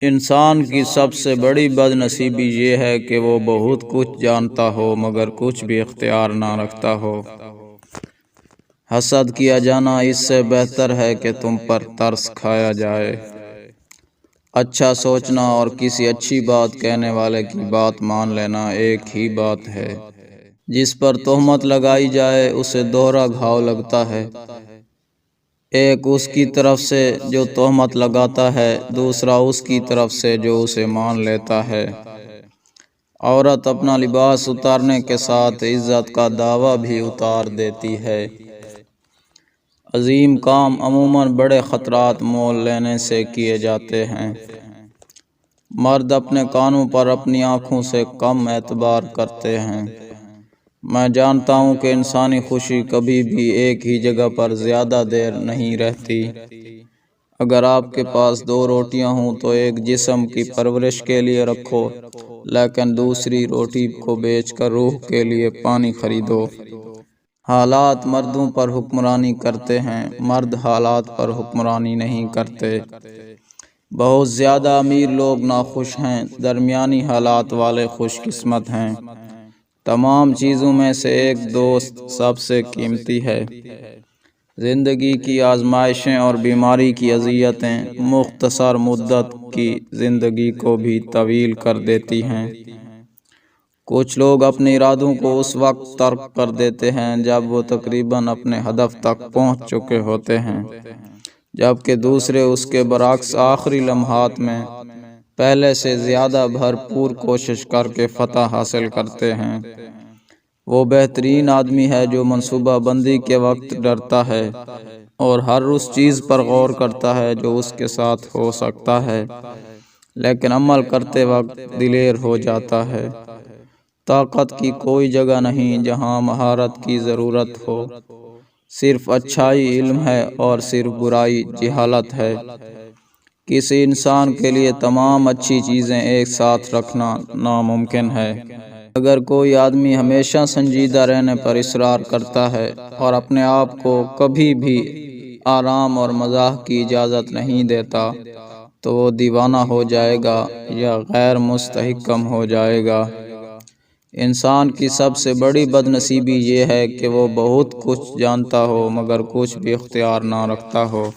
انسان کی سب سے بڑی بد نصیبی یہ ہے کہ وہ بہت کچھ جانتا ہو مگر کچھ بھی اختیار نہ رکھتا ہو۔ حسد کیا جانا اس سے بہتر ہے کہ تم پر ترس کھایا جائے۔ اچھا سوچنا اور کسی اچھی بات کہنے والے کی بات مان لینا ایک ہی بات ہے۔ جس پر تہمت لگائی جائے اسے دوہرا گھاؤ لگتا ہے۔ ایک اس کی طرف سے جو تہمت لگاتا ہے، دوسرا اس کی طرف سے جو اسے مان لیتا ہے۔ عورت اپنا لباس اتارنے کے ساتھ عزت کا دعویٰ بھی اتار دیتی ہے۔ عظیم کام عموماً بڑے خطرات مول لینے سے کیے جاتے ہیں۔ مرد اپنے کانوں پر اپنی آنکھوں سے کم اعتبار کرتے ہیں۔ میں جانتا ہوں کہ انسانی خوشی کبھی بھی ایک ہی جگہ پر زیادہ دیر نہیں رہتی۔ اگر آپ کے پاس 2 روٹیاں ہوں تو ایک جسم کی پرورش کے لیے رکھو، لیکن دوسری روٹی کو بیچ کر روح کے لیے پانی خریدو۔ حالات مردوں پر حکمرانی کرتے ہیں، مرد حالات پر حکمرانی نہیں کرتے۔ بہت زیادہ امیر لوگ ناخوش ہیں، درمیانی حالات والے خوش قسمت ہیں۔ تمام چیزوں میں سے ایک دوست سب سے قیمتی ہے۔ زندگی کی آزمائشیں اور بیماری کی اذیتیں مختصر مدت کی زندگی کو بھی طویل کر دیتی ہیں۔ کچھ لوگ اپنے ارادوں کو اس وقت ترک کر دیتے ہیں جب وہ تقریباً اپنے ہدف تک پہنچ چکے ہوتے ہیں، جبکہ دوسرے اس کے برعکس آخری لمحات میں پہلے سے زیادہ بھرپور کوشش کر کے فتح حاصل کرتے ہیں۔ وہ بہترین آدمی ہے جو منصوبہ بندی کے وقت ڈرتا ہے اور ہر اس چیز پر غور کرتا ہے جو اس کے ساتھ ہو سکتا ہے، لیکن عمل کرتے وقت دلیر ہو جاتا ہے۔ طاقت کی کوئی جگہ نہیں جہاں مہارت کی ضرورت ہو، صرف اچھائی علم ہے اور صرف برائی جہالت ہے۔ کسی انسان کے لیے تمام اچھی چیزیں ایک ساتھ رکھنا ناممکن ہے۔ اگر کوئی آدمی ہمیشہ سنجیدہ رہنے پر اصرار کرتا ہے اور اپنے آپ کو کبھی بھی آرام اور مزاح کی اجازت نہیں دیتا تو وہ دیوانہ ہو جائے گا یا غیر مستحکم ہو جائے گا۔ انسان کی سب سے بڑی بد نصیبی یہ ہے کہ وہ بہت کچھ جانتا ہو مگر کچھ بھی اختیار نہ رکھتا ہو۔